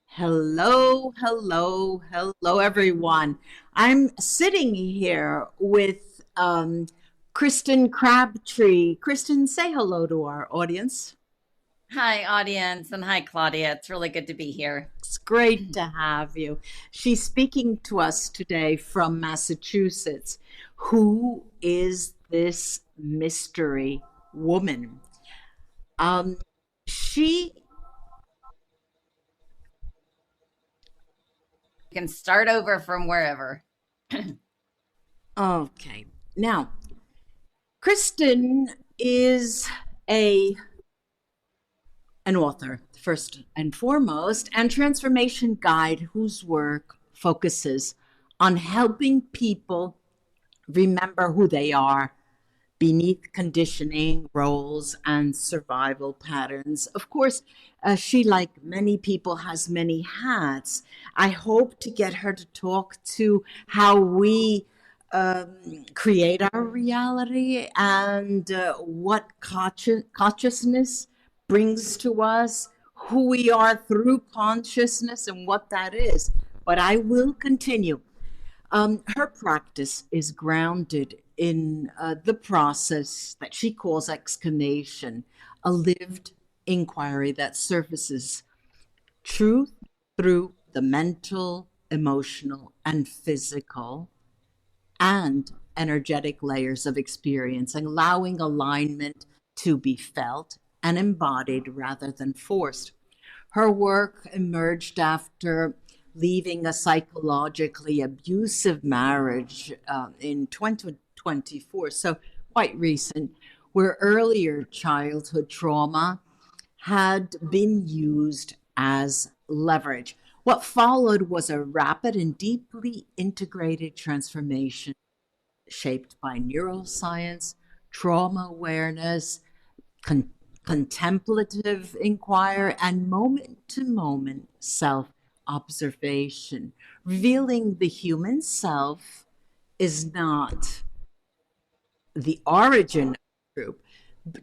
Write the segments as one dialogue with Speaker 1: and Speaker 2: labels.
Speaker 1: Hello, hello, hello, everyone. I'm sitting here with Kristen Crabtree. Kristen, say hello to our audience.
Speaker 2: Hi, audience, and hi, Claudia. It's really good to be here.
Speaker 1: It's great to have you. She's speaking to us today from Massachusetts. Who is this mystery woman? Um, she,
Speaker 2: You can start over from wherever.
Speaker 1: okay. Now, Kristen is a an author, first and foremost, and transformation guide whose work focuses on helping people remember who they are beneath conditioning, roles, and survival patterns. Of course, she, like many people, has many hats. I hope to get her to talk to how we create our reality and what consciousness brings to us, who we are through consciousness, and what that is. But I will continue. Her practice is grounded in the process that she calls excavation, a lived inquiry that surfaces truth through the mental, emotional, and physical and energetic layers of experience, allowing alignment to be felt and embodied rather than forced. Her work emerged after leaving a psychologically abusive marriage in 2024, so quite recent, where earlier childhood trauma had been used as leverage. What followed was a rapid and deeply integrated transformation shaped by neuroscience, trauma awareness, con- contemplative inquiry, and moment to moment self observation, revealing the human self is not the origin of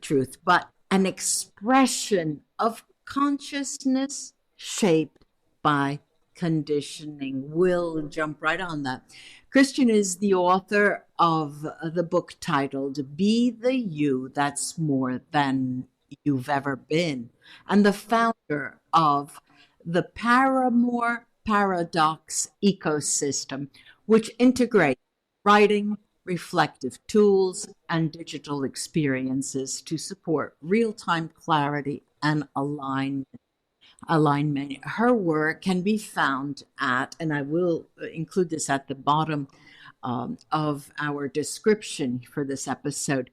Speaker 1: truth, but an expression of consciousness shaped by conditioning. We'll jump right on that. Christian is the author of the book titled Be the You That's More Than You've Ever Been, and the founder of the Paramore Paradox ecosystem, which integrates writing, reflective tools, and digital experiences to support real-time clarity and alignment. Her work can be found at, and I will include this at the bottom of our description for this episode.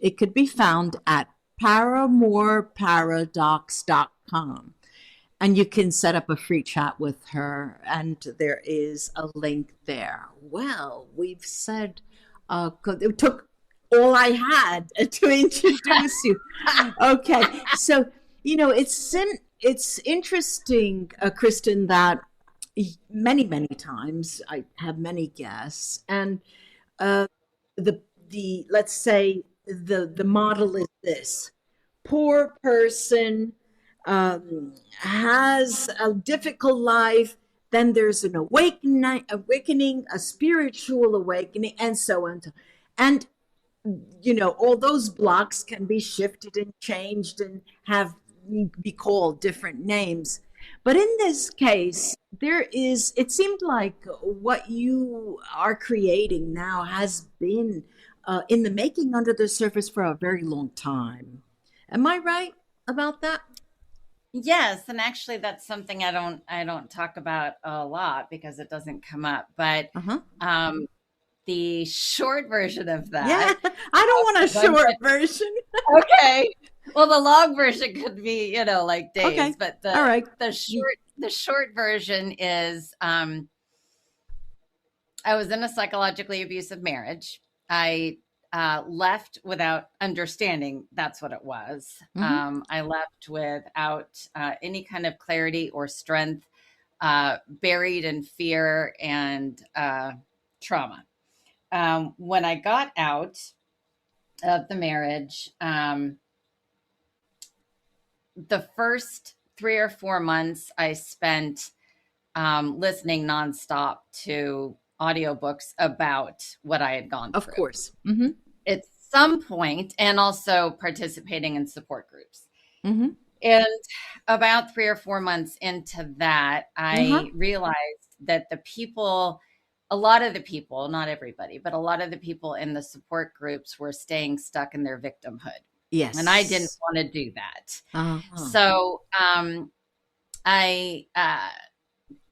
Speaker 1: It could be found at paramoreparadox.com. And you can set up a free chat with her, and there is a link there. Well, we've said, it took all I had to introduce you. Okay, so it's interesting, Kristen, that many times I have many guests, and uh, the let's say the model is this: poor person has a difficult life, then there's an awakening, a spiritual awakening, and so on. And all those blocks can be shifted and changed and have be called different names. But in this case, it seemed like what you are creating now has been in the making under the surface for a very long time. Am I right about that?
Speaker 2: Yes, and actually, that's something I don't talk about a lot because it doesn't come up. But
Speaker 1: Uh-huh.
Speaker 2: um, the short version of
Speaker 1: Yeah,
Speaker 2: that,
Speaker 1: I don't want a
Speaker 2: bunch
Speaker 1: short version.
Speaker 2: okay. Well, the long version could be, like
Speaker 1: Okay.
Speaker 2: days, but
Speaker 1: All right.
Speaker 2: the short version is I was in a psychologically abusive marriage. I left without understanding that's what it was.
Speaker 1: Mm-hmm.
Speaker 2: I left without any kind of clarity or strength, buried in fear and trauma. When I got out of the marriage, the first 3 or 4 months I spent listening nonstop to audiobooks about what I had gone
Speaker 1: Of
Speaker 2: through.
Speaker 1: course. Mm-hmm.
Speaker 2: At some point, and also participating in support groups.
Speaker 1: Mm-hmm.
Speaker 2: And about 3 or 4 months into that,
Speaker 1: Uh-huh.
Speaker 2: I realized that a lot of the people, not everybody, but a lot of the people in the support groups were staying stuck in their victimhood. And I didn't
Speaker 1: Yes.
Speaker 2: want to do that.
Speaker 1: Uh-huh.
Speaker 2: So I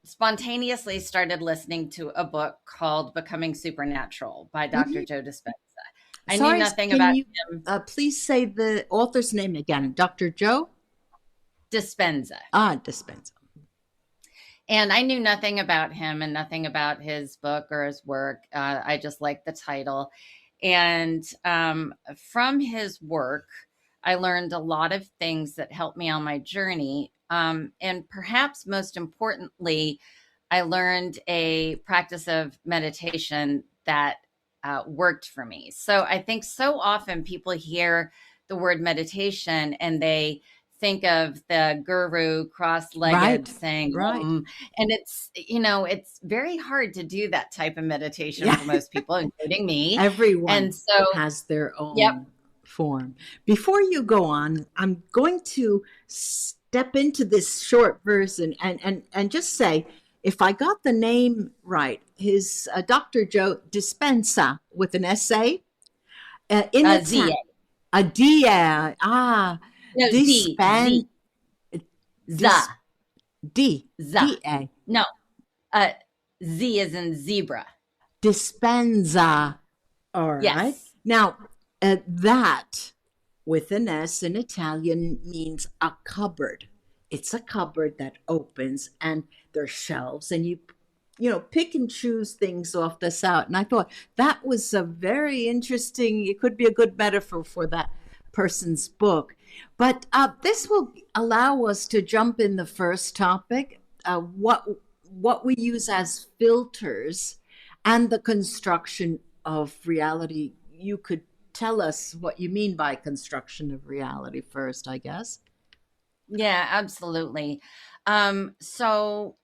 Speaker 2: spontaneously started listening to a book called Becoming Supernatural by Dr.
Speaker 1: Mm-hmm.
Speaker 2: Joe Dispenza. I knew
Speaker 1: Sorry,
Speaker 2: nothing
Speaker 1: can
Speaker 2: about
Speaker 1: you
Speaker 2: him.
Speaker 1: please say the author's name again? Dr. Joe?
Speaker 2: Dispenza.
Speaker 1: Dispenza.
Speaker 2: And I knew nothing about him and nothing about his book or his work. I just liked the title. And from his work, I learned a lot of things that helped me on my journey. And perhaps most importantly, I learned a practice of meditation that worked for me. So I think so often people hear the word meditation and they think of the guru cross-legged
Speaker 1: Right.
Speaker 2: saying
Speaker 1: Right.
Speaker 2: and it's very hard to do that type of meditation
Speaker 1: Yeah.
Speaker 2: for most people, including me. And
Speaker 1: Everyone
Speaker 2: so
Speaker 1: has their
Speaker 2: yep.
Speaker 1: own form. Before you go on, I'm going to step into this short version and just say, if I got the name right, his Dr. Joe Dispenza with an SA in
Speaker 2: Z.
Speaker 1: Italian, a dia,
Speaker 2: No, Z.
Speaker 1: dispen, dis,
Speaker 2: Za.
Speaker 1: D,
Speaker 2: Za.
Speaker 1: D-A,
Speaker 2: No, uh, Z is in zebra.
Speaker 1: dispenza. All right.
Speaker 2: Yes.
Speaker 1: Now, that with an S in Italian means a cupboard. It's a cupboard that opens and there's shelves and you pick and choose things off this out. And I thought that was a very interesting, it could be a good metaphor for that person's book. But this will allow us to jump in the first topic, what we use as filters and the construction of reality. You could tell us what you mean by construction of reality first, I guess.
Speaker 2: Yeah, absolutely. So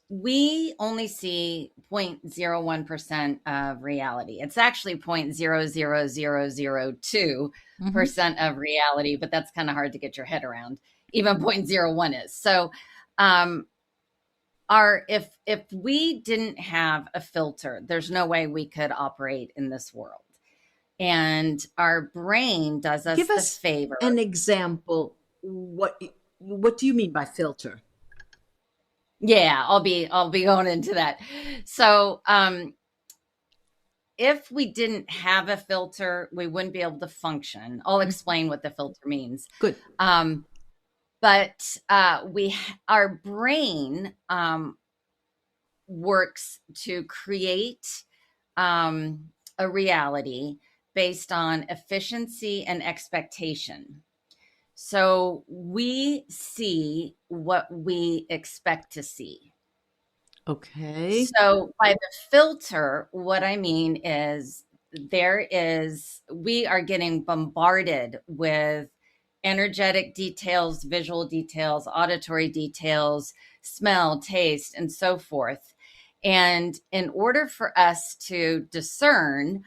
Speaker 2: we only see 0.01% of reality. It's actually
Speaker 1: Mm-hmm.
Speaker 2: 0.00002% of reality, but that's kind of hard to get your head around. Even zero point zero 0.01 is. So um, if we didn't have a filter, there's no way we could operate in this world. And our brain does us
Speaker 1: Give
Speaker 2: the
Speaker 1: us
Speaker 2: favor.
Speaker 1: an example. What do you mean by filter?
Speaker 2: Yeah, I'll be going into that. So, if we didn't have a filter, we wouldn't be able to function. I'll explain what the filter means.
Speaker 1: Good.
Speaker 2: But our brain works to create a reality based on efficiency and expectation. So we see what we expect to see.
Speaker 1: Okay.
Speaker 2: So by the filter, what I mean is we are getting bombarded with energetic details, visual details, auditory details, smell, taste, and so forth. And in order for us to discern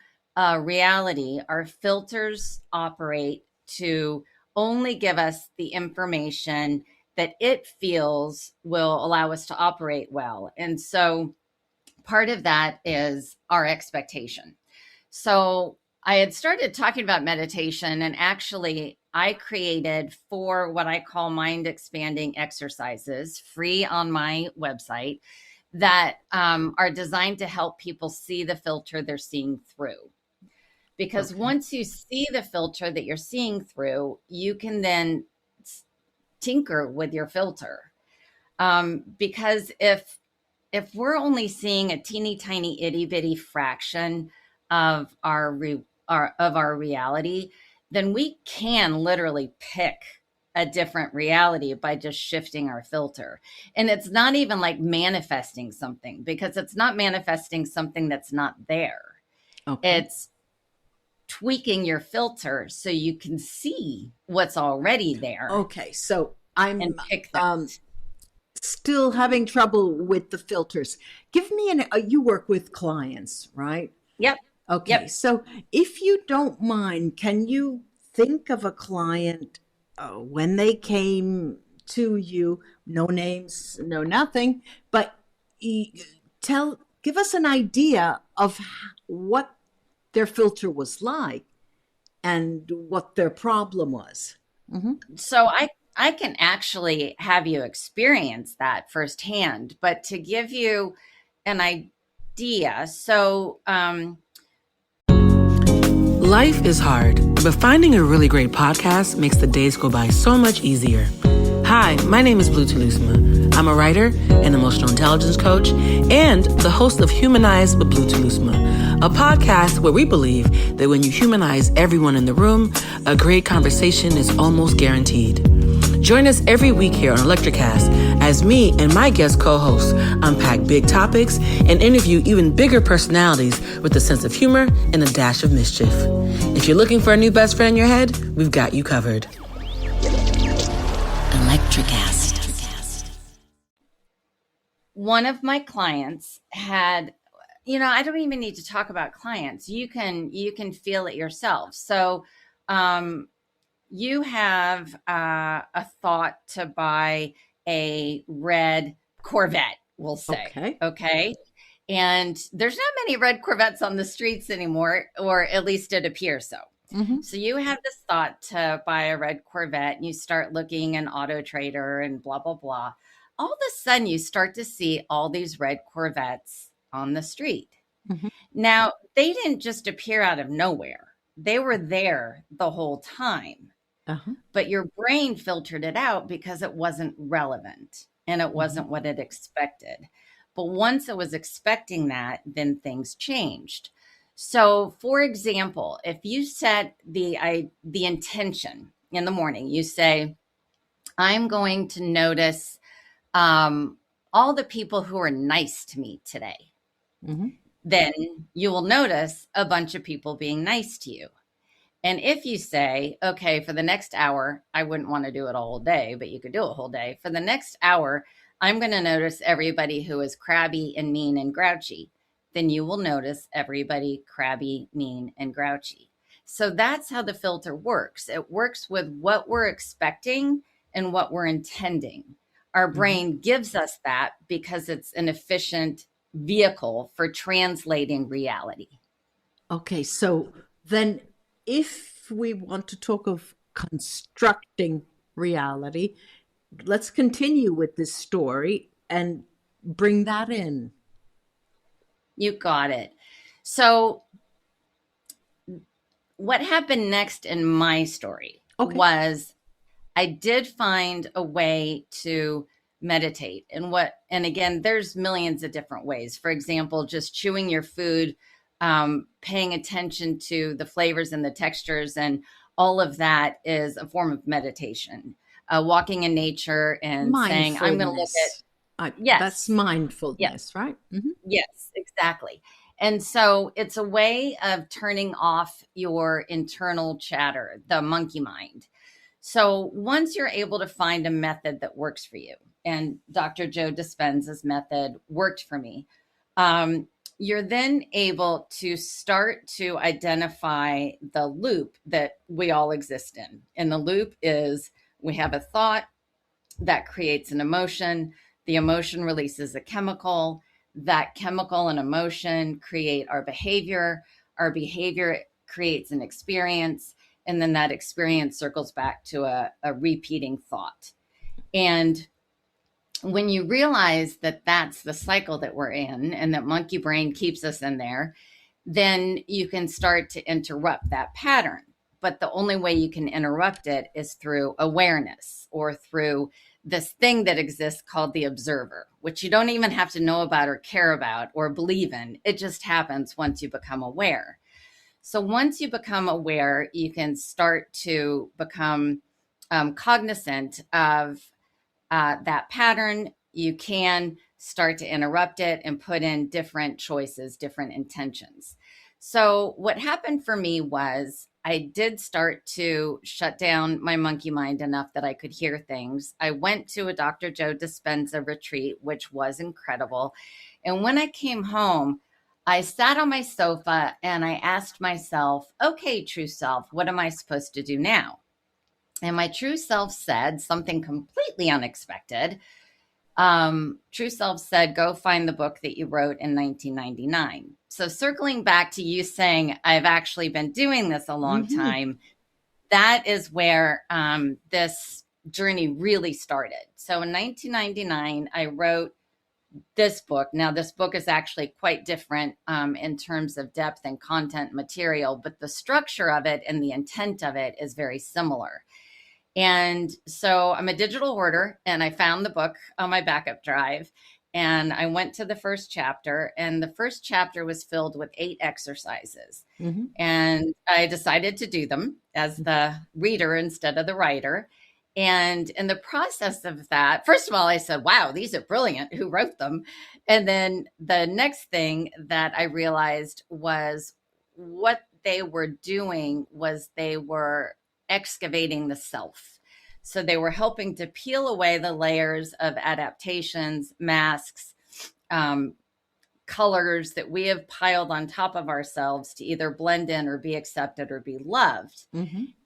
Speaker 2: reality, our filters operate to only give us the information that it feels will allow us to operate well. And so part of that is our expectation. So I had started talking about meditation, and actually, I created 4 what I call mind expanding exercises free on my website that are designed to help people see the filter they're seeing through. Because
Speaker 1: Okay.
Speaker 2: once you see the filter that you're seeing through, you can then tinker with your filter. Because if we're only seeing a teeny tiny itty bitty fraction of our reality, then we can literally pick a different reality by just shifting our filter. And it's not even like manifesting something, because it's not manifesting something that's not there.
Speaker 1: Okay.
Speaker 2: It's tweaking your filter so you can see what's already there.
Speaker 1: Okay, so I'm
Speaker 2: and pick that.
Speaker 1: Still having trouble with the filters. Give me you work with clients, right?
Speaker 2: Yep.
Speaker 1: Okay,
Speaker 2: Yep.
Speaker 1: so if you don't mind, can you think of a client when they came to you, no names, no nothing, but give us an idea of what their filter was like and what their problem was. Mm-hmm.
Speaker 2: So I can actually have you experience that firsthand, but to give you an idea, so
Speaker 3: Life is hard, but finding a really great podcast makes the days go by so much easier. Hi, my name is Blue Telusma. I'm a writer, an emotional intelligence coach, and the host of Humanize with Blue Telusma, a podcast where we believe that when you humanize everyone in the room, a great conversation is almost guaranteed. Join us every week here on Electricast as me and my guest co-hosts unpack big topics and interview even bigger personalities with a sense of humor and a dash of mischief. If you're looking for a new best friend in your head, we've got you covered.
Speaker 4: Electricast.
Speaker 2: one of my clients had, I don't even need to talk about clients. You can feel it yourself. So you have a thought to buy a red Corvette, we'll say. Okay. And there's not many red Corvettes on the streets anymore, or at least it appears so.
Speaker 1: Mm-hmm.
Speaker 2: So you have this thought to buy a red Corvette, and you start looking in Auto Trader and blah, blah, blah. All of a sudden, you start to see all these red Corvettes on the street.
Speaker 1: Mm-hmm.
Speaker 2: Now, they didn't just appear out of nowhere. They were there the whole time.
Speaker 1: Uh-huh.
Speaker 2: But your brain filtered it out because it wasn't relevant and it wasn't what it expected. But once it was expecting that, then things changed. So, for example, if you set the intention in the morning, you say, I'm going to notice all the people who are nice to me today.
Speaker 1: Mm-hmm.
Speaker 2: Then you will notice a bunch of people being nice to you. And if you say, okay, for the next hour, I wouldn't want to do it a whole day, but you could do it a whole day. For the next hour, I'm going to notice everybody who is crabby and mean and grouchy. Then you will notice everybody crabby, mean, and grouchy. So that's how the filter works. It works with what we're expecting and what we're intending. Our brain gives us that because it's an efficient vehicle for translating reality.
Speaker 1: Okay, so then if we want to talk of constructing reality, let's continue with this story and bring that in.
Speaker 2: You got it. So what happened next in my story was I did find a way to meditate. And again, there's millions of different ways. For example, just chewing your food, paying attention to the flavors and the textures, and all of that is a form of meditation. Walking in nature and saying, I'm going to look at, yes,
Speaker 1: that's mindfulness, right? Mm-hmm.
Speaker 2: Yes, exactly. And so it's a way of turning off your internal chatter, the monkey mind. So once you're able to find a method that works for you, and Dr. Joe Dispenza's method worked for me, you're then able to start to identify the loop that we all exist in. And the loop is we have a thought that creates an emotion. The emotion releases a chemical. That chemical and emotion create our behavior. Our behavior creates an experience. And then that experience circles back to a repeating thought. And when you realize that that's the cycle that we're in and that monkey brain keeps us in there, then you can start to interrupt that pattern. But the only way you can interrupt it is through awareness or through this thing that exists called the observer, which you don't even have to know about or care about or believe in. It just happens once you become aware. So once you become aware, you can start to become cognizant of that pattern. You can start to interrupt it and put in different choices, different intentions. So what happened for me was I did start to shut down my monkey mind enough that I could hear things. I went to a Dr. Joe Dispenza retreat, which was incredible. And when I came home, I sat on my sofa and I asked myself, okay, true self, what am I supposed to do now? And my true self said something completely unexpected. True Self said, go find the book that you wrote in 1999. So circling back to you saying, I've actually been doing this a long time, that is where this journey really started. So in 1999, I wrote this book. Now, this book is actually quite different in terms of depth and content material, but the structure of it and the intent of it is very similar. And so I'm a digital hoarder, and I found the book on my backup drive, and I went to the first chapter, and the first chapter was filled with 8 exercises. And I decided to do them as the reader instead of the writer. And in the process of that, first of all, I said, wow, these are brilliant. Who wrote them? And then the next thing that I realized was what they were doing was they were excavating the self. So they were helping to peel away the layers of adaptations, masks, colors that we have piled on top of ourselves to either blend in or be accepted or be loved.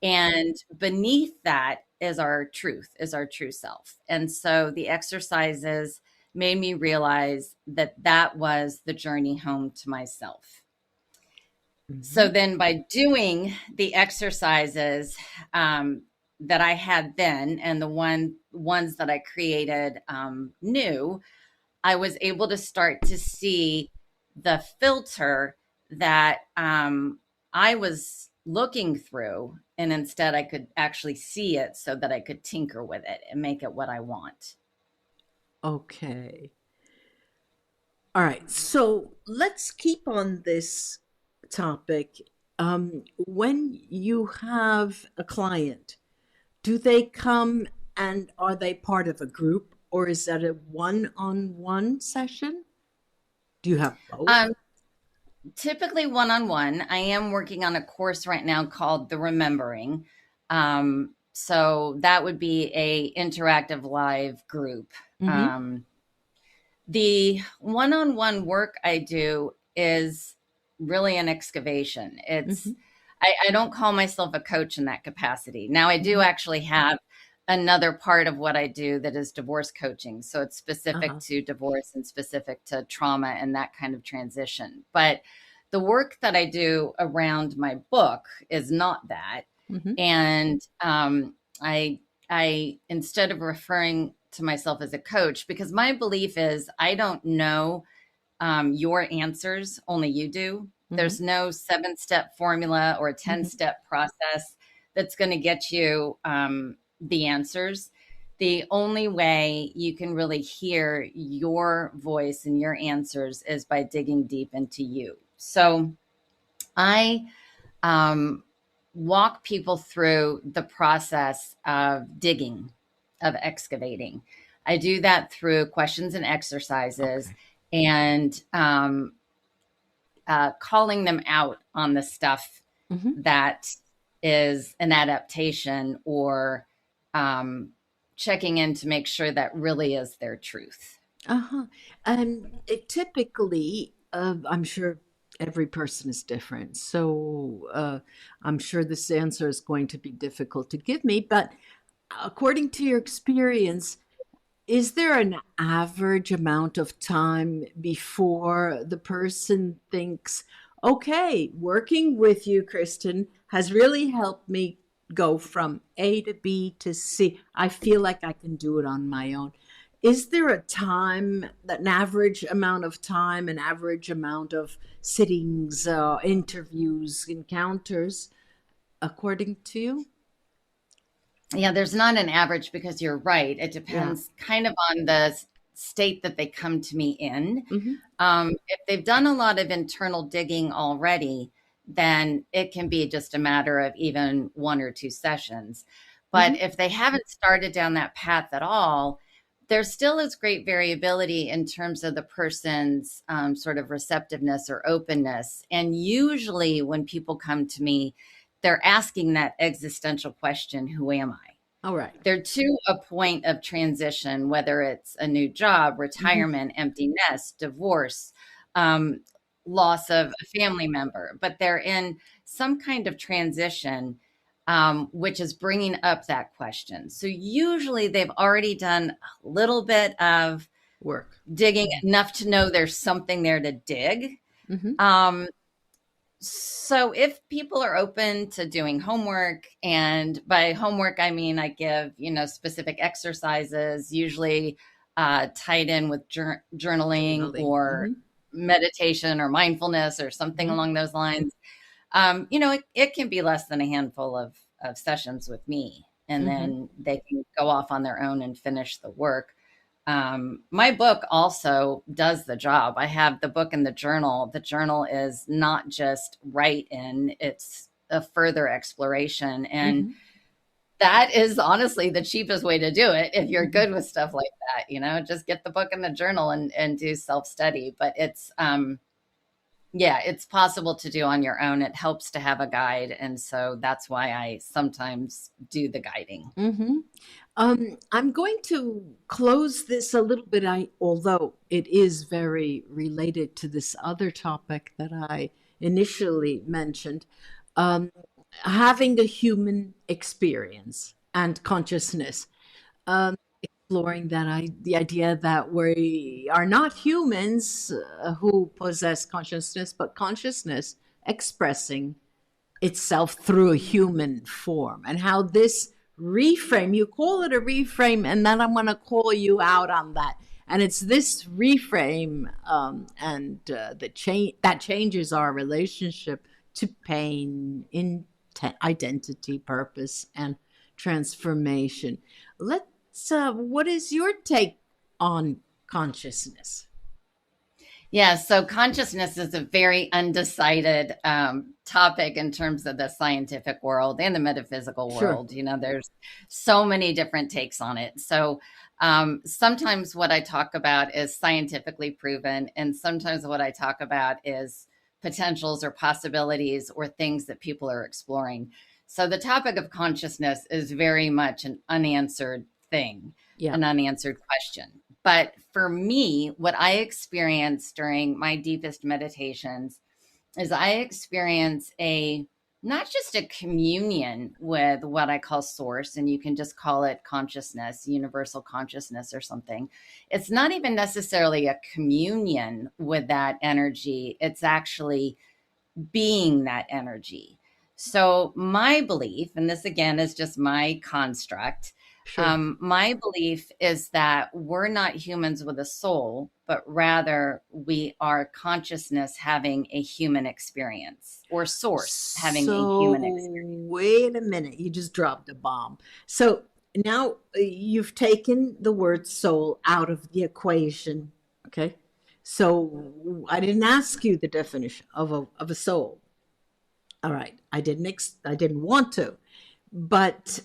Speaker 2: And beneath that is our truth, is our true self. And so the exercises made me realize that that was the journey home to myself. So then by doing the exercises that I had then and the ones that I created new, I was able to start to see the filter that I was looking through. And instead I could actually see it so that I could tinker with it and make it what I want.
Speaker 1: Okay. All right. So let's keep on this topic. When you have a client, do they come and are they part of a group, or is that a one-on-one session? Do you have both?
Speaker 2: Typically one-on-one. I am working on a course right now called The Remembering. So that would be a interactive live group. The one-on-one work I do is really an excavation. It's I don't call myself a coach in that capacity. Now I do actually have another part of what I do that is divorce coaching. So it's specific to divorce and specific to trauma and that kind of transition. But the work that I do around my book is not that. And I instead of referring to myself as a coach, because my belief is I don't know your answers, only you do. There's no 7-step formula or a 10-step process that's going to get you the answers. The only way you can really hear your voice and your answers is by digging deep into you. So I walk people through the process of digging, of excavating. I do that through questions and exercises and calling them out on the stuff that is an adaptation or checking in to make sure that really is their truth.
Speaker 1: And it typically, I'm sure every person is different. So I'm sure this answer is going to be difficult to give me, but according to your experience, is there an average amount of time before the person thinks, okay, working with you, Kristen, has really helped me go from A to B to C. I feel like I can do it on my own. Is there a time, an average amount of time, an average amount of sittings, interviews, encounters, according to you?
Speaker 2: Yeah, there's not an average because you're right. It depends kind of on the state that they come to me in. If they've done a lot of internal digging already, then it can be just a matter of even 1 or 2 sessions. But if they haven't started down that path at all, there still is great variability in terms of the person's sort of receptiveness or openness. And usually when people come to me, they're asking that existential question, who am I?
Speaker 1: All right.
Speaker 2: They're to a point of transition, whether it's a new job, retirement, empty nest, divorce, um, loss of a family member, but they're in some kind of transition, which is bringing up that question. So usually they've already done a little bit of
Speaker 1: Work.
Speaker 2: digging, enough to know there's something there to dig. So if people are open to doing homework, and by homework, I mean, I give, specific exercises, usually tied in with journaling or meditation or mindfulness or something along those lines. It can be less than a handful of sessions with me, and then they can go off on their own and finish the work. My book also does the job. I have the book and the journal. The journal is not just write in, it's a further exploration. And that is honestly the cheapest way to do it. If you're good with stuff like that, just get the book and the journal and do self-study. But it's, it's possible to do on your own. It helps to have a guide. And so that's why I sometimes do the guiding.
Speaker 1: I'm going to close this a little bit, although it is very related to this other topic that I initially mentioned, having a human experience and consciousness, exploring the idea that we are not humans who possess consciousness, but consciousness expressing itself through a human form, and how this reframe, you call it a reframe, and then I'm going to call you out on that. And it's this reframe that changes our relationship to pain, identity, purpose, and transformation. What is your take on consciousness?
Speaker 2: Yeah, so consciousness is a very undecided topic in terms of the scientific world and the metaphysical world. Sure. There's so many different takes on it. So sometimes what I talk about is scientifically proven, and sometimes what I talk about is potentials or possibilities or things that people are exploring. So the topic of consciousness is very much an unanswered thing, an unanswered question. But for me, what I experience during my deepest meditations is I experience not just a communion with what I call source, and you can just call it consciousness, universal consciousness or something. It's not even necessarily a communion with that energy. It's actually being that energy. So my belief, and this again is just my construct, sure. My belief is that we're not humans with a soul, but rather we are consciousness having a human experience, or source having a human experience.
Speaker 1: Wait a minute, you just dropped a bomb. So now you've taken the word soul out of the equation, okay? So I didn't ask you the definition of a soul. All right, I didn't want to, but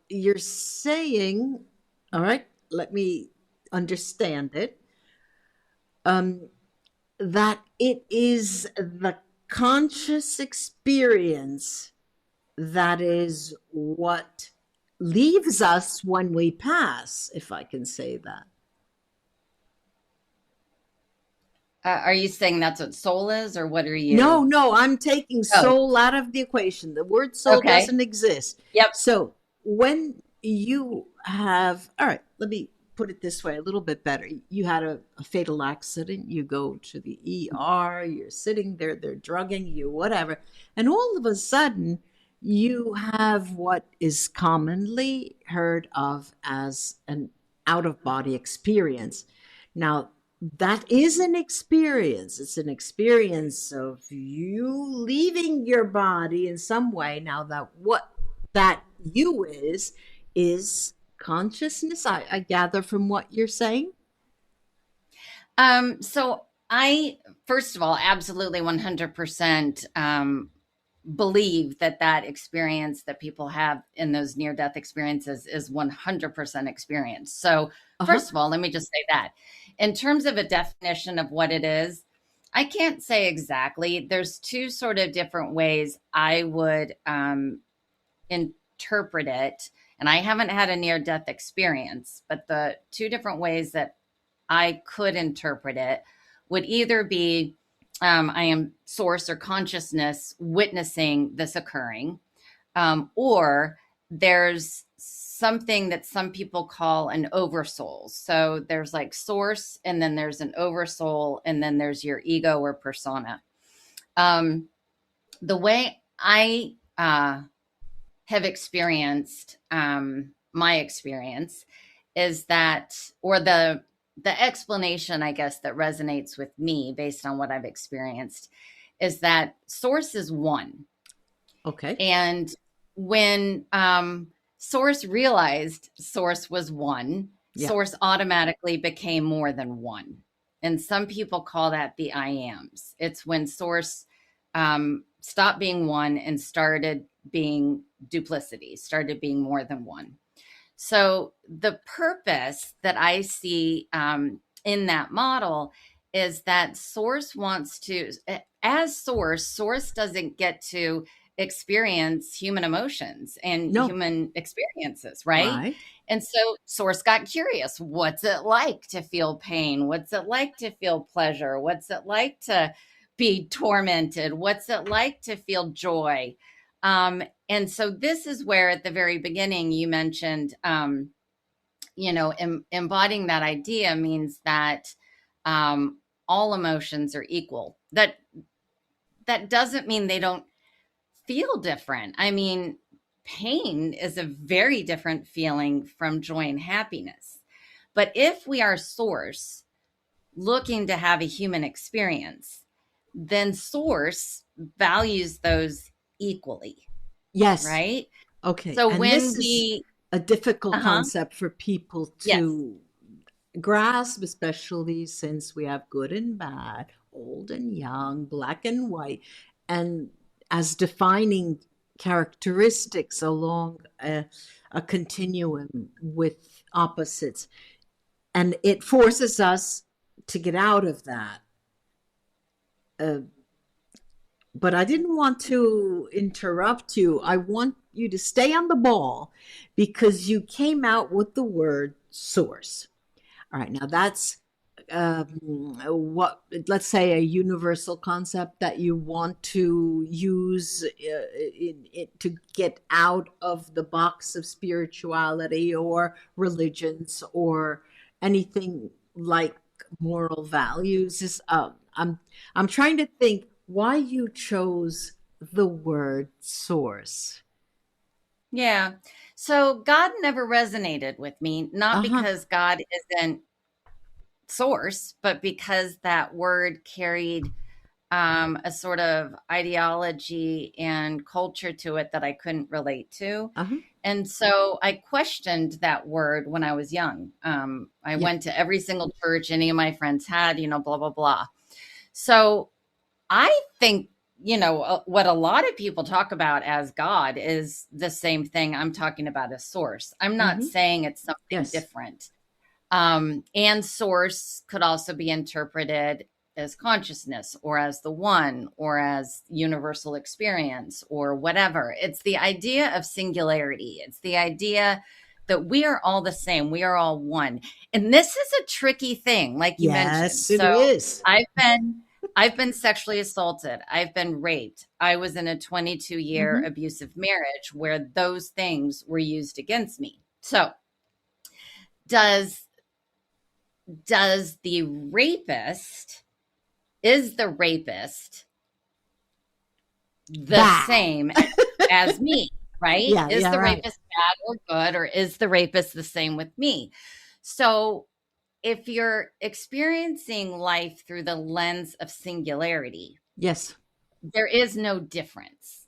Speaker 1: you're saying, all right, let me understand it, that it is the conscious experience that is what leaves us when we pass, if I can say that.
Speaker 2: Are you saying that's what soul is, or what are you?
Speaker 1: No, I'm taking soul out of the equation. The word soul doesn't exist.
Speaker 2: Yep.
Speaker 1: So when you have, all right, let me put it this way a little bit better. You had a fatal accident. You go to the ER. You're sitting there. They're drugging you, whatever. And all of a sudden, you have what is commonly heard of as an out-of-body experience. Now, that is an experience. It's an experience of you leaving your body in some way. Now, that what that you is consciousness, I gather from what you're saying.
Speaker 2: So I, first of all, absolutely 100% believe that experience that people have in those near-death experiences is 100% experience. So first of all, let me just say that in terms of a definition of what it is, I can't say exactly. There's two sort of different ways I would interpret it. And I haven't had a near-death experience, but the two different ways that I could interpret it would either be I am source or consciousness witnessing this occurring, or there's something that some people call an oversoul. So there's like source, and then there's an oversoul, and then there's your ego or persona. The way I have experienced my experience is that, or the explanation, I guess, that resonates with me based on what I've experienced is that source is one.
Speaker 1: Okay.
Speaker 2: And when source realized source was one, source automatically became more than one. And some people call that the I ams. It's when source stopped being one and started being duplicity, started being more than one. So the purpose that I see in that model is that source wants to, as source doesn't get to experience human emotions and human experiences, right? And so source got curious. What's it like to feel pain? What's it like to feel pleasure? What's it like to be tormented? What's it like to feel joy? And so this is where at the very beginning you mentioned, embodying that idea means that all emotions are equal. That doesn't mean they don't feel different. I mean, pain is a very different feeling from joy and happiness. But if we are source looking to have a human experience, then source values those equally.
Speaker 1: Yes.
Speaker 2: Right?
Speaker 1: Okay.
Speaker 2: So
Speaker 1: and
Speaker 2: when
Speaker 1: this
Speaker 2: we
Speaker 1: is a difficult concept for people to grasp, especially since we have good and bad, old and young, black and white, and as defining characteristics along a continuum with opposites. And it forces us to get out of that. But I didn't want to interrupt you. I want you to stay on the ball because you came out with the word source. All right, now that's what, let's say, a universal concept that you want to use to get out of the box of spirituality or religions or anything like moral values. I'm trying to think why you chose the word source.
Speaker 2: Yeah. So God never resonated with me, not because God isn't source, but because that word carried a sort of ideology and culture to it that I couldn't relate to. And so I questioned that word when I was young. I went to every single church any of my friends had, blah, blah, blah. So I think, what a lot of people talk about as God is the same thing I'm talking about as source. I'm not saying it's something different. And source could also be interpreted as consciousness or as the one or as universal experience or whatever. It's the idea of singularity. It's the idea that we are all the same. We are all one. And this is a tricky thing, like you mentioned.
Speaker 1: Yes, it is.
Speaker 2: I've been sexually assaulted. I've been raped. I was in a 22-year abusive marriage where those things were used against me. So is the rapist the same as me, right? Is the rapist bad or good, or is the rapist the same with me? So if you're experiencing life through the lens of singularity, there is no difference.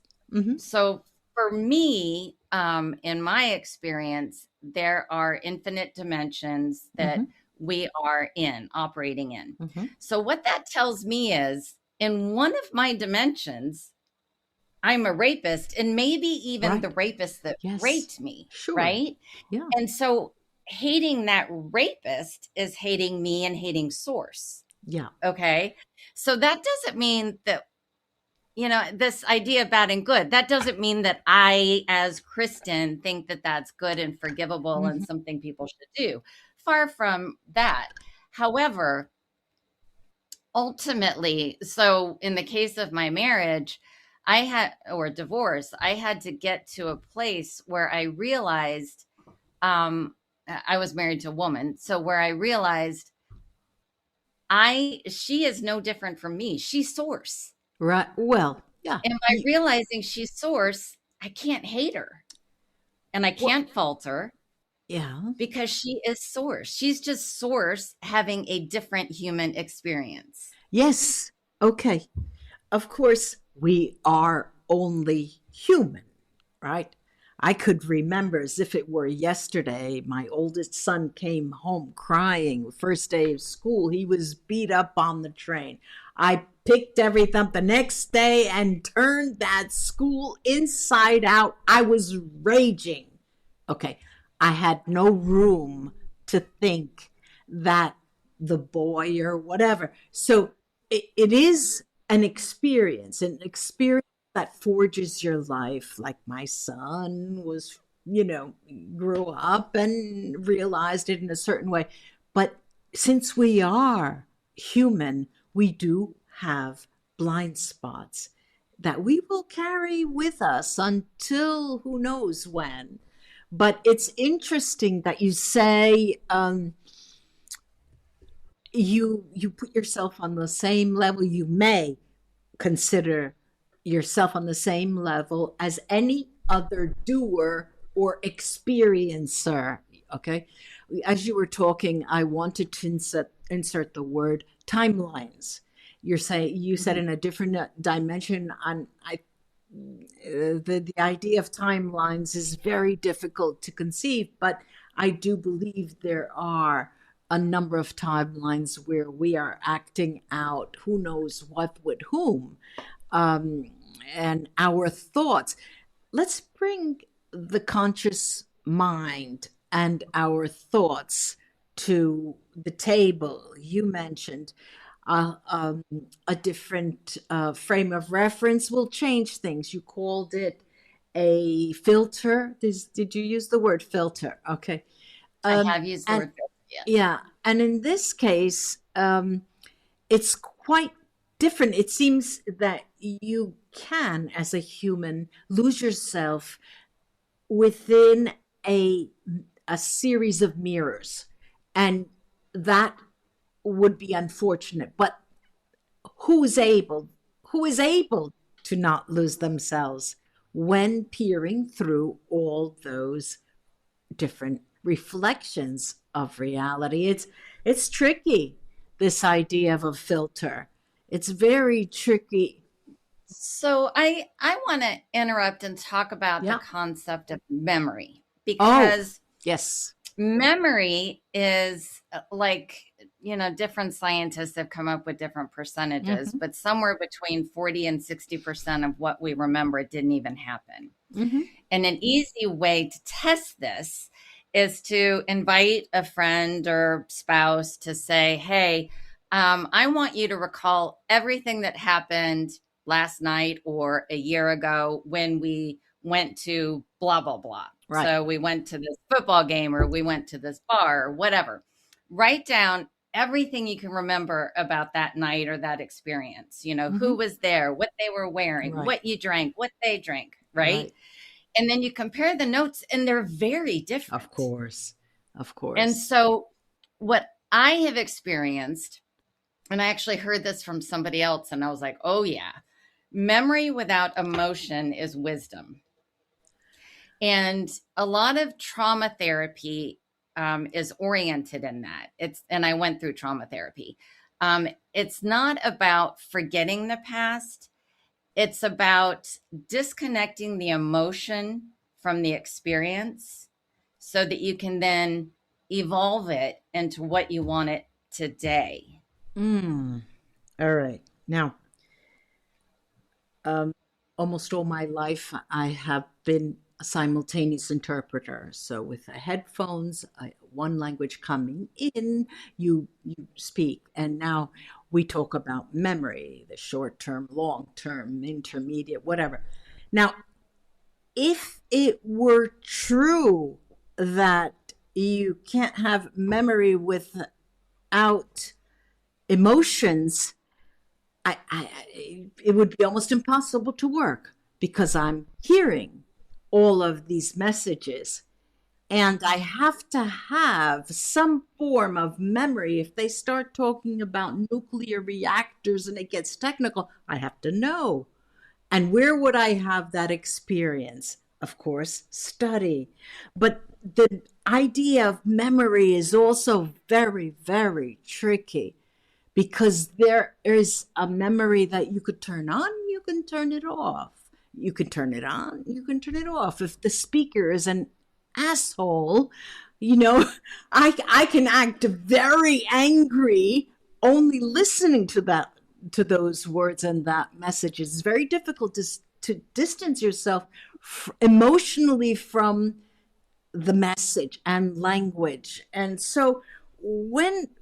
Speaker 2: So for me, in my experience, there are infinite dimensions that we are operating in. So what that tells me is in one of my dimensions, I'm a rapist, and maybe even the
Speaker 1: Right.
Speaker 2: rapist that
Speaker 1: Yes.
Speaker 2: raped me,
Speaker 1: Sure.
Speaker 2: right?
Speaker 1: Yeah.
Speaker 2: And so hating that rapist is hating me and hating source.
Speaker 1: Yeah.
Speaker 2: Okay. So that doesn't mean that, this idea of bad and good, that doesn't mean that I, as Kristen, think that that's good and forgivable and
Speaker 1: Hmm.
Speaker 2: something people should do. Far from that. However, ultimately, so in the case of my marriage, or divorce, I had to get to a place where I realized, I was married to a woman. So where I realized she is no different from me. She's source.
Speaker 1: Right. Well, yeah.
Speaker 2: And by realizing she's source, I can't hate her and I
Speaker 1: Well,
Speaker 2: can't fault her
Speaker 1: yeah.
Speaker 2: because she is source. She's just source having a different human experience.
Speaker 1: Yes. Okay. Of course, we are only human, right? I could remember as if it were yesterday. My oldest son came home crying, first day of school. He was beat up on the train. I picked everything up the next day and turned that school inside out. I was raging. Okay, I had no room to think that the boy or whatever. So it is an experience that forges your life. Like my son was, grew up and realized it in a certain way. But since we are human, we do have blind spots that we will carry with us until who knows when. But it's interesting that you say you put yourself on the same level. You may consider yourself on the same level as any other doer or experiencer. Okay, as you were talking, I wanted to insert the word timelines. You said
Speaker 2: Mhm.
Speaker 1: in a different dimension. On I the idea of timelines is very difficult to conceive, but I do believe there are a number of timelines where we are acting out who knows what with whom, um, and our thoughts. Let's bring the conscious mind and our thoughts to the table. You mentioned uh, um, a different frame of reference will change things. You called it a filter. Did you use the word filter? Okay.
Speaker 2: I
Speaker 1: Um,
Speaker 2: have used the
Speaker 1: and
Speaker 2: word filter, yes.
Speaker 1: yeah, and in this case, it's quite different. It seems that you can, as a human, lose yourself within a a series of mirrors, and that would be unfortunate. But who is able who is able to not lose themselves when peering through all those different reflections of reality? It's tricky, this idea of a filter. It's very tricky.
Speaker 2: So I want to interrupt and talk about the
Speaker 1: Yeah.
Speaker 2: concept of memory,
Speaker 1: Oh,
Speaker 2: because
Speaker 1: yes.
Speaker 2: memory is like, different scientists have come up with different percentages,
Speaker 1: Hmm.
Speaker 2: but somewhere between 40 and 60% of what we remember didn't even happen.
Speaker 1: Hmm.
Speaker 2: And an easy way to test this is to invite a friend or spouse to say, hey, I want you to recall everything that happened last night or a year ago when we went to blah, blah, blah.
Speaker 1: Right.
Speaker 2: So we went to this football game or we went to this bar or whatever. Write down everything you can remember about that night or that experience. Who
Speaker 1: Hmm.
Speaker 2: was there, what they were wearing,
Speaker 1: Right.
Speaker 2: what you drank, what they drank, right?
Speaker 1: Right.
Speaker 2: And then you compare the notes and they're very
Speaker 1: Of
Speaker 2: different.
Speaker 1: course. Of
Speaker 2: And
Speaker 1: course.
Speaker 2: so, what I have experienced, and I actually heard this from somebody else, and I was like, oh, yeah, memory without emotion is wisdom. And a lot of trauma therapy is oriented in that. And I went through trauma therapy. It's not about forgetting the past. It's about disconnecting the emotion from the experience so that you can then evolve it into what you want it today.
Speaker 1: Mm. All right. Now, almost all my life, I have been a simultaneous interpreter. So with the headphones, one language coming in, you speak. And now we talk about memory, the short term, long term, intermediate, whatever. Now, if it were true that you can't have memory without emotions, it would be almost impossible to work because I'm hearing all of these messages and I have to have some form of memory. If they start talking about nuclear reactors and it gets technical, I have to know. And where would I have that experience? Of course, study. But the idea of memory is also very, very tricky because there is a memory that you could turn on, you can turn it off. You can turn it on, you can turn it off. If the speaker is an asshole, you know, I can act very angry only listening to those words and that message. It's very difficult to distance yourself emotionally from the message and language. And so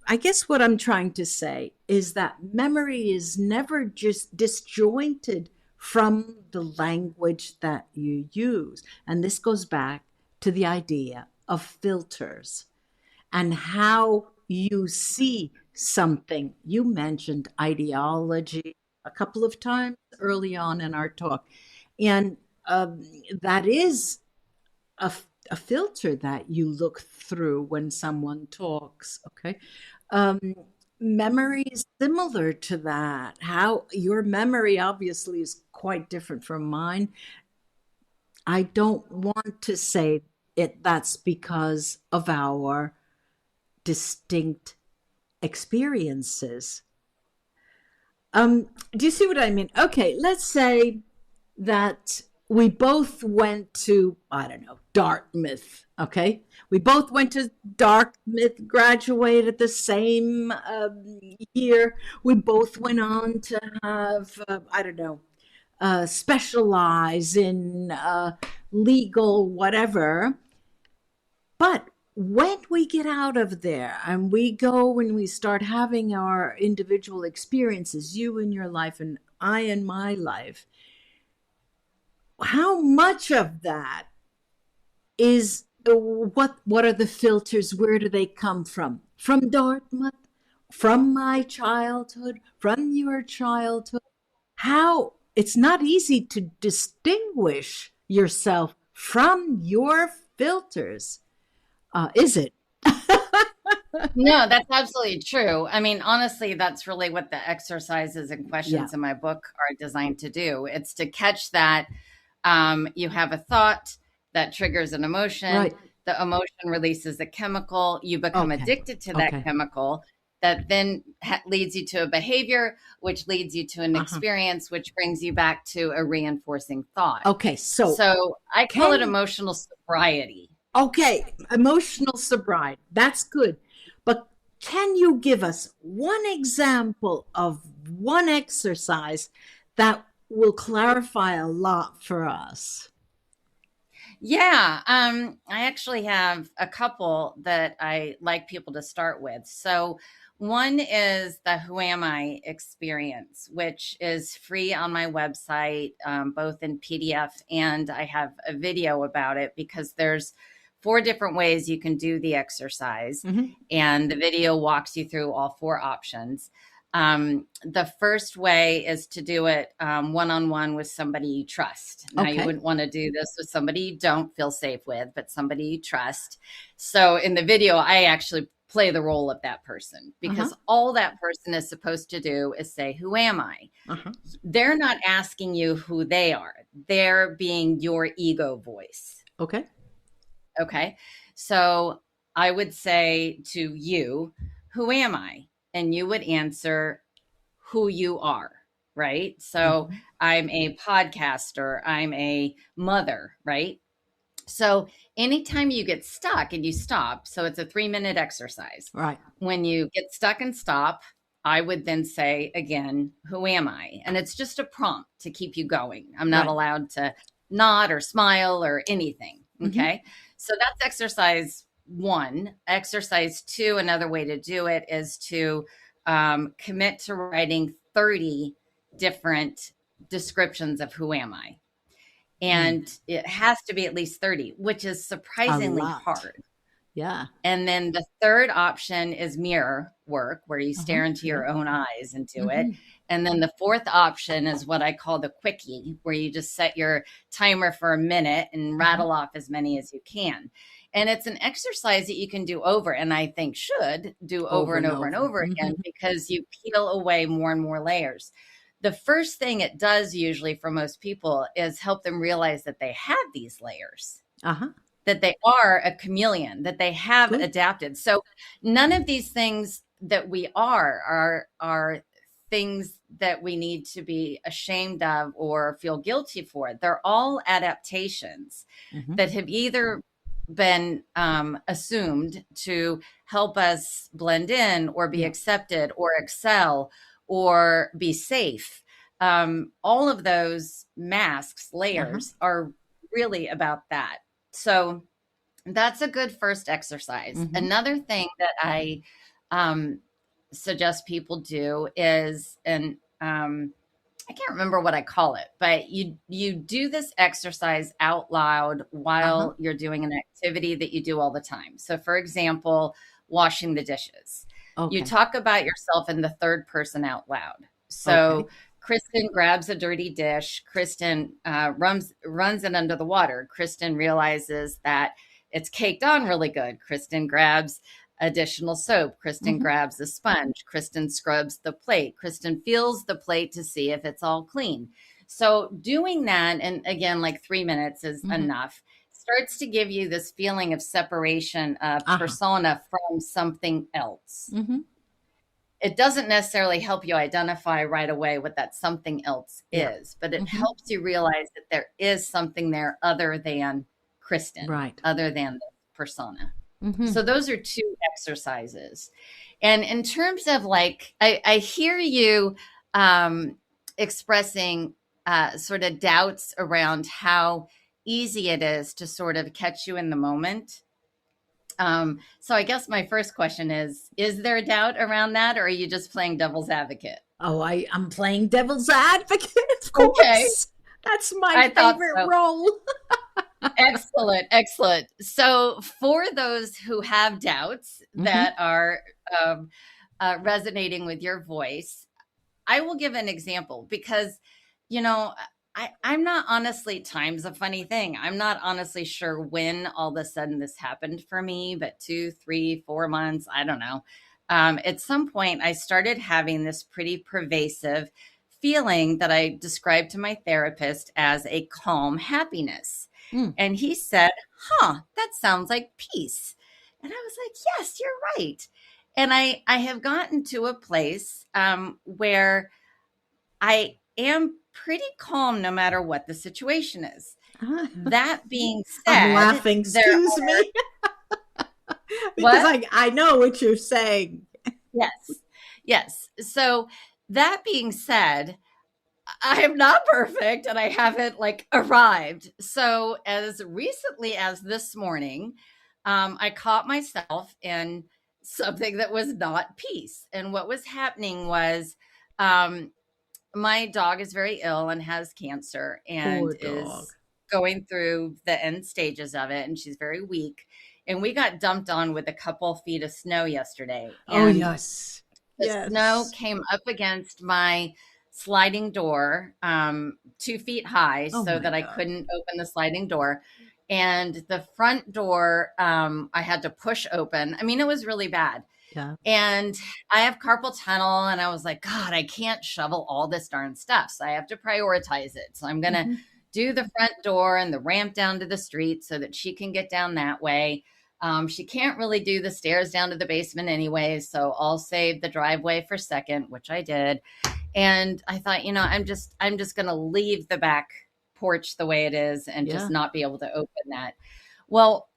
Speaker 1: I guess what I'm trying to say is that memory is never just disjointed from the language that you use. And this goes back to the idea of filters and how you see something. You mentioned ideology a couple of times early on in our talk. And that is a filter that you look through when someone talks. Okay. Memory is similar to that. How your memory obviously is quite different from mine. I don't want to say that's because of our distinct experiences. Do you see what I mean? Okay, let's say that we both went to, I don't know, Dartmouth, okay? We both went to Dartmouth, graduated the same year. We both went on to have, I don't know, specialize in legal whatever. But when we get out of there and we go and we start having our individual experiences, you in your life and I in my life, how much of that is what are the filters? Where do they come from? From Dartmouth, from my childhood, from your childhood? How it's not easy to distinguish yourself from your filters, is it?
Speaker 2: No, that's absolutely true. I mean, honestly, that's really what the exercises and questions in my book are designed to do. It's to catch that you have a thought that triggers an emotion.
Speaker 1: Right.
Speaker 2: The emotion releases a chemical. You become addicted to that chemical that then leads you to a behavior, which leads you to an experience, which brings you back to a reinforcing thought.
Speaker 1: Okay.
Speaker 2: So I call it emotional sobriety.
Speaker 1: Okay. Emotional sobriety. That's good. But can you give us one example of one exercise that will clarify a lot for us?
Speaker 2: Yeah, I actually have a couple that I like people to start with. So one is the Who Am I experience, which is free on my website, both in PDF and I have a video about it because there's 4 different ways you can do the exercise. And the video walks you through all 4 options. The first way is to do it one-on-one with somebody you trust. Now, you wouldn't want to do this with somebody you don't feel safe with, but somebody you trust. So in the video, I actually play the role of that person because all that person is supposed to do is say, who am I? They're not asking you who they are. They're being your ego voice. Okay. So I would say to you, who am I? And you would answer who you are, right? So I'm a podcaster, I'm a mother, right? So anytime you get stuck and you stop, so it's a 3-minute exercise.
Speaker 1: Right.
Speaker 2: When you get stuck and stop, I would then say again, who am I? And it's just a prompt to keep you going. I'm not allowed to nod or smile or anything. Okay. So that's exercise 1. Exercise 2, another way to do it is to commit to writing 30 different descriptions of who am I. And it has to be at least 30, which is surprisingly hard.
Speaker 1: Yeah.
Speaker 2: And then the third option is mirror work, where you stare into your own eyes and do it. And then the fourth option is what I call the quickie, where you just set your timer for a minute and rattle off as many as you can. And it's an exercise that you can do over, and I think should do over and over again, because you peel away more and more layers. The first thing it does usually for most people is help them realize that they have these layers. That they are a chameleon, that they have adapted. So none of these things that we are things that we need to be ashamed of or feel guilty for. They're all adaptations that have either been assumed to help us blend in or be accepted or excel or be safe. All of those masks, layers are really about that. So that's a good first exercise. Another thing that I suggest people do is, and I can't remember what I call it, but you do this exercise out loud while you're doing an activity that you do all the time. So for example, washing the dishes. You talk about yourself in the third person out loud. So Kristen grabs a dirty dish. Kristen runs it under the water. Kristen realizes that it's caked on really good. Kristen grabs additional soap. Kristen grabs a sponge. Kristen scrubs the plate. Kristen feels the plate to see if it's all clean. So doing that, and again, like 3 minutes is enough, starts to give you this feeling of separation of persona from something else. It doesn't necessarily help you identify right away what that something else is, but it helps you realize that there is something there other than Kristen, other than the persona. So those are 2 exercises. And in terms of like, I hear you expressing sort of doubts around how easy it is to sort of catch you in the moment. So I guess my first question is there a doubt around that, or are you just playing devil's advocate?
Speaker 1: Oh, I'm playing devil's advocate, of course. Okay. That's my favorite role.
Speaker 2: Excellent. So for those who have doubts that are resonating with your voice, I will give an example because, I'm not honestly, time's a funny thing. I'm not honestly sure when all of a sudden this happened for me, but 2, 3, 4 months, I don't know. At some point, I started having this pretty pervasive feeling that I described to my therapist as a calm happiness. And he said, that sounds like peace. And I was like, yes, you're right. And I have gotten to a place where I am pretty calm no matter what the situation is. That being said,
Speaker 1: I'm laughing, excuse me. Because I know what you're saying.
Speaker 2: Yes. So that being said, I am not perfect and I haven't arrived. So as recently as this morning, I caught myself in something that was not peace. And what was happening was, my dog is very ill and has cancer and is going through the end stages of it. And she's very weak. And we got dumped on with a couple feet of snow yesterday. And
Speaker 1: yes.
Speaker 2: The snow came up against my sliding door, 2 feet high, so that I couldn't open the sliding door. And the front door, I had to push open. I mean, it was really bad.
Speaker 1: Yeah.
Speaker 2: And I have carpal tunnel and I was like, God, I can't shovel all this darn stuff. So I have to prioritize it. So I'm going to do the front door and the ramp down to the street so that she can get down that way. She can't really do the stairs down to the basement anyway. So I'll save the driveway for second, which I did. And I thought, I'm just going to leave the back porch the way it is and just not be able to open that. Well,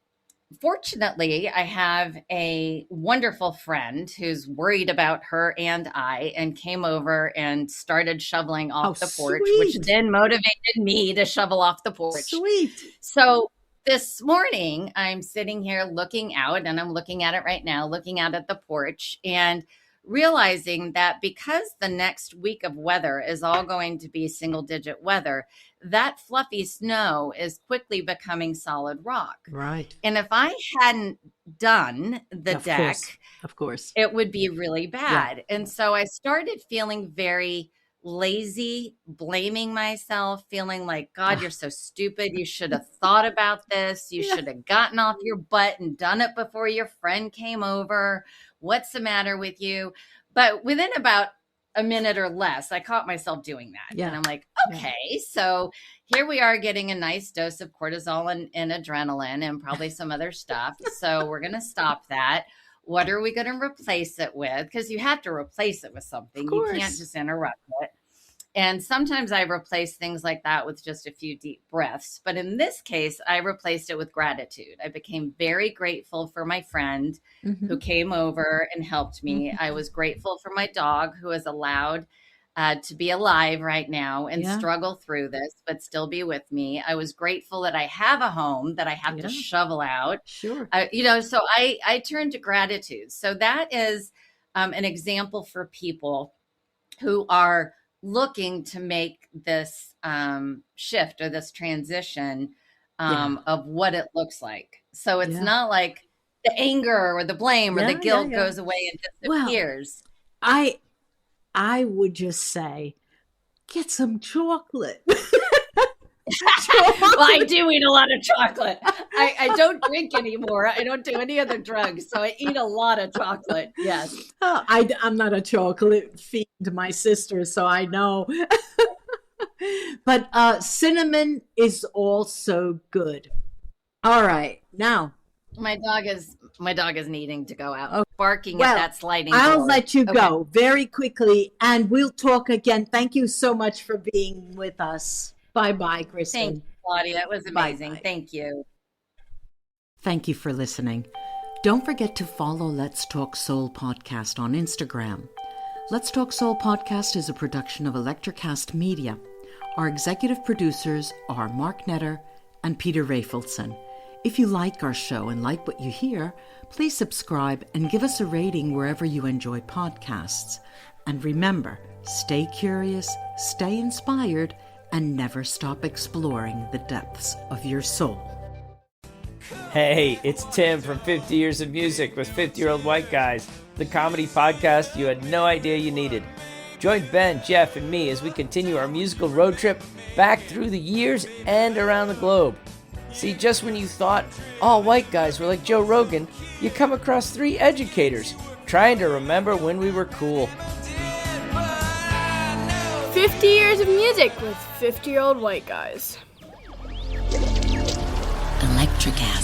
Speaker 2: fortunately, I have a wonderful friend who's worried about her and I, and came over and started shoveling off the porch, which then motivated me to shovel off the porch.
Speaker 1: Sweet.
Speaker 2: So this morning, I'm sitting here looking out, and I'm looking at it right now, looking out at the porch, and realizing that because the next week of weather is all going to be single-digit weather, that fluffy snow is quickly becoming solid rock.
Speaker 1: Right.
Speaker 2: And if I hadn't done the deck,
Speaker 1: of course,
Speaker 2: it would be really bad.
Speaker 1: Yeah.
Speaker 2: And so I started feeling very lazy, blaming myself, feeling like, God, you're so stupid. You should have thought about this. You should have gotten off your butt and done it before your friend came over. What's the matter with you? But within about a minute or less, I caught myself doing that.
Speaker 1: Yeah.
Speaker 2: And I'm like, okay, so here we are getting a nice dose of cortisol and adrenaline and probably some other stuff. So we're going to stop that. What are we going to replace it with? Because you have to replace it with something. You can't just interrupt it. And sometimes I replace things like that with just a few deep breaths. But in this case, I replaced it with gratitude. I became very grateful for my friend who came over and helped me. I was grateful for my dog who is allowed to be alive right now and struggle through this, but still be with me. I was grateful that I have a home that I have to shovel out.
Speaker 1: Sure.
Speaker 2: So I turned to gratitude. So that is an example for people who are looking to make this shift or this transition of what it looks like. So it's not like the anger or the blame or the guilt goes away and disappears.
Speaker 1: Well, I would just say, get some chocolate.
Speaker 2: Well, I do eat a lot of chocolate. I don't drink anymore. I don't do any other drugs. So I eat a lot of chocolate. Yes.
Speaker 1: Oh, I'm not a chocolate fiend, my sister, so I know. But cinnamon is also good. All right. Now.
Speaker 2: My dog is needing to go out, barking at that sliding
Speaker 1: I'll
Speaker 2: door.
Speaker 1: let you go very quickly, and we'll talk again. Thank you so much for being with us. Bye-bye, Kristen.
Speaker 2: Thank you, Claudia. It was amazing.
Speaker 1: Bye-bye.
Speaker 2: Thank you.
Speaker 1: Thank you for listening. Don't forget to follow Let's Talk Soul Podcast on Instagram. Let's Talk Soul Podcast is a production of Electrocast Media. Our executive producers are Mark Netter and Peter Rafelson. If you like our show and like what you hear, please subscribe and give us a rating wherever you enjoy podcasts. And remember, stay curious, stay inspired, and never stop exploring the depths of your soul.
Speaker 4: Hey, it's Tim from 50 Years of Music with 50-Year-Old White Guys, the comedy podcast you had no idea you needed. Join Ben, Jeff, and me as we continue our musical road trip back through the years and around the globe. See, just when you thought all white guys were like Joe Rogan, you come across three educators trying to remember when we were cool.
Speaker 5: 50 Years of Music with 50-Year-Old White Guys.
Speaker 3: Electrocast.